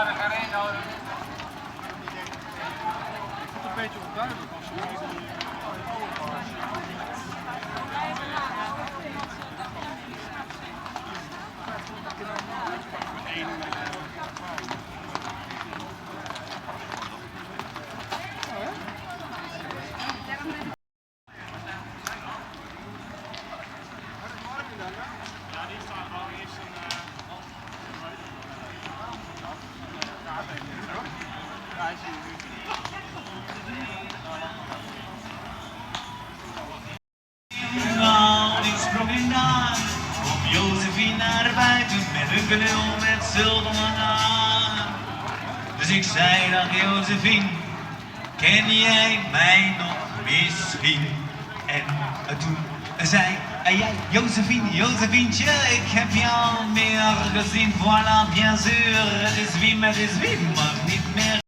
Een beetje onduidelijk als je Ik sprong inderdaad op Josephine naar buiten met een knul met zilveren aan. Dus ik zei, dag Josephine, ken jij mij nog misschien? En toen zei jij, Josephine, Josephientje, ik heb je al meer gezien. Voilà, bien sûr, het is wie, maar niet meer.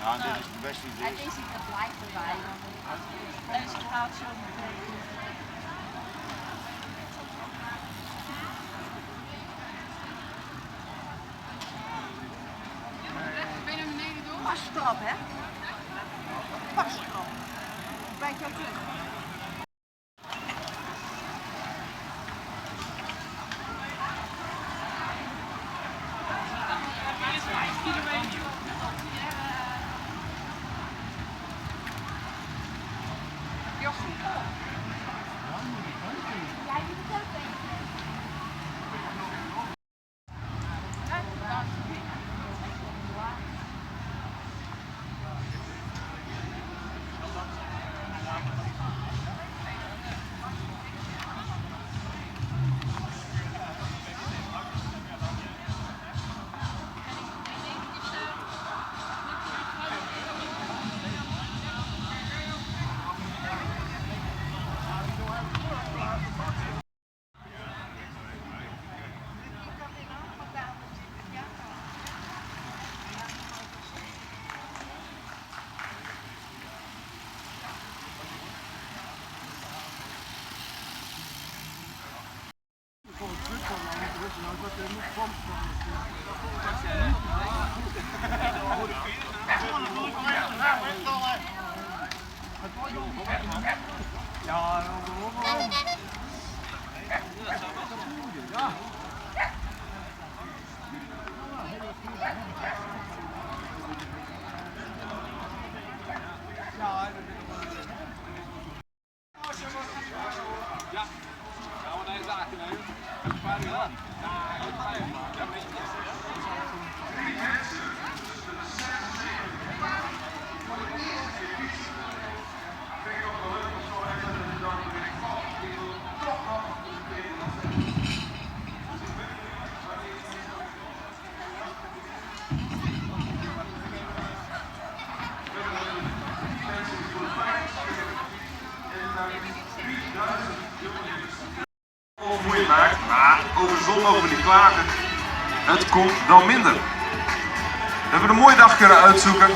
Ja, dit is het beste idee. Het is niet het lijkt erbij. Deze gaat zo meteen. Ben je naar beneden door? Pas erop, hè? Pas erop. Bij jou terug. klagen. Het komt wel minder. We hebben een mooie dag kunnen uitzoeken.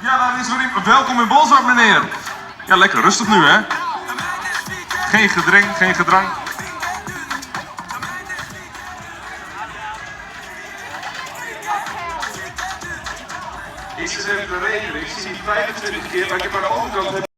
Ja, daar is Riem. Welkom in Bolzwart, meneer. Ja, lekker rustig nu, hè? Geen gedring, geen gedrang. Iets is even de reden. Ik zie 25 keer, maar ik heb aan de overkant